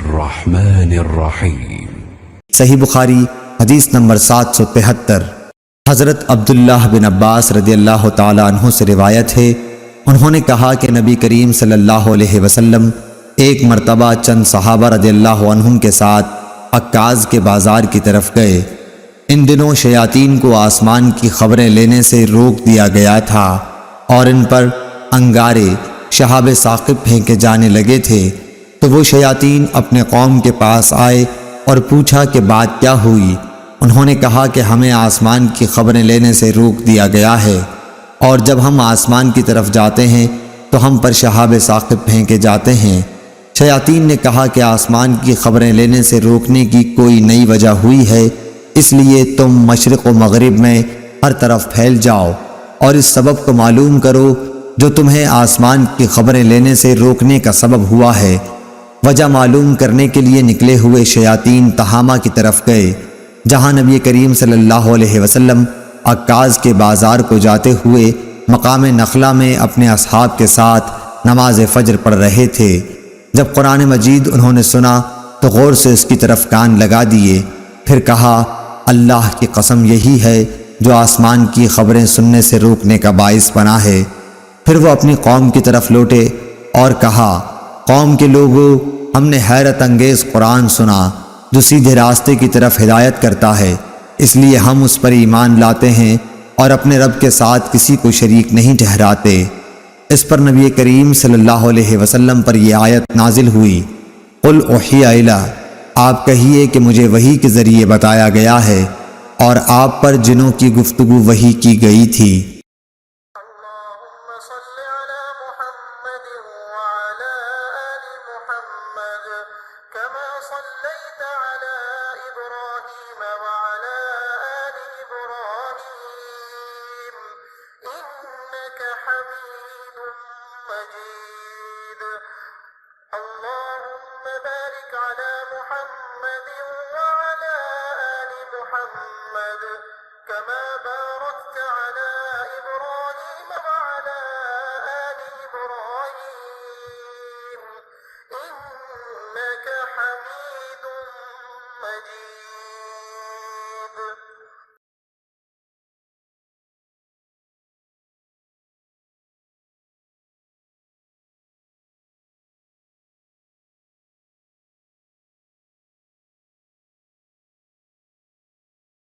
الرحمن الرحیم۔ صحیح بخاری حدیث نمبر 773۔ حضرت عبداللہ بن عباس رضی اللہ تعالیٰ عنہ سے روایت ہے، انہوں نے کہا کہ نبی کریم صلی اللہ علیہ وسلم ایک مرتبہ چند صحابہ رضی اللہ عنہم کے ساتھ عکاظ کے بازار کی طرف گئے۔ ان دنوں شیاطین کو آسمان کی خبریں لینے سے روک دیا گیا تھا اور ان پر انگارے شہاب ثاقب پھینکے جانے لگے تھے، تو وہ شیاطین اپنے قوم کے پاس آئے اور پوچھا کہ بات کیا ہوئی۔ انہوں نے کہا کہ ہمیں آسمان کی خبریں لینے سے روک دیا گیا ہے، اور جب ہم آسمان کی طرف جاتے ہیں تو ہم پر شہاب ثاقب پھینکے جاتے ہیں۔ شیاطین نے کہا کہ آسمان کی خبریں لینے سے روکنے کی کوئی نئی وجہ ہوئی ہے، اس لیے تم مشرق و مغرب میں ہر طرف پھیل جاؤ اور اس سبب کو معلوم کرو جو تمہیں آسمان کی خبریں لینے سے روکنے کا سبب ہوا ہے۔ وجہ معلوم کرنے کے لیے نکلے ہوئے شیاطین تہامہ کی طرف گئے، جہاں نبی کریم صلی اللہ علیہ وسلم عکاظ کے بازار کو جاتے ہوئے مقام نخلہ میں اپنے اصحاب کے ساتھ نماز فجر پڑھ رہے تھے۔ جب قرآن مجید انہوں نے سنا تو غور سے اس کی طرف کان لگا دیے، پھر کہا اللہ کی قسم یہی ہے جو آسمان کی خبریں سننے سے روکنے کا باعث بنا ہے۔ پھر وہ اپنی قوم کی طرف لوٹے اور کہا قوم کے لوگوں، ہم نے حیرت انگیز قرآن سنا جو سیدھے راستے کی طرف ہدایت کرتا ہے، اس لیے ہم اس پر ایمان لاتے ہیں اور اپنے رب کے ساتھ کسی کو شریک نہیں ٹھہراتے۔ اس پر نبی کریم صلی اللہ علیہ وسلم پر یہ آیت نازل ہوئی، قل اوحی الی، آپ کہیے کہ مجھے وحی کے ذریعے بتایا گیا ہے اور آپ پر جنوں کی گفتگو وحی کی گئی تھی۔ اللهم صل على محمد وعلى آل محمد كما صليت على إبراهيم وعلى آل إبراهيم إنك حميد مجيد اللهم بارك على محمد وعلى آل محمد كما باركت على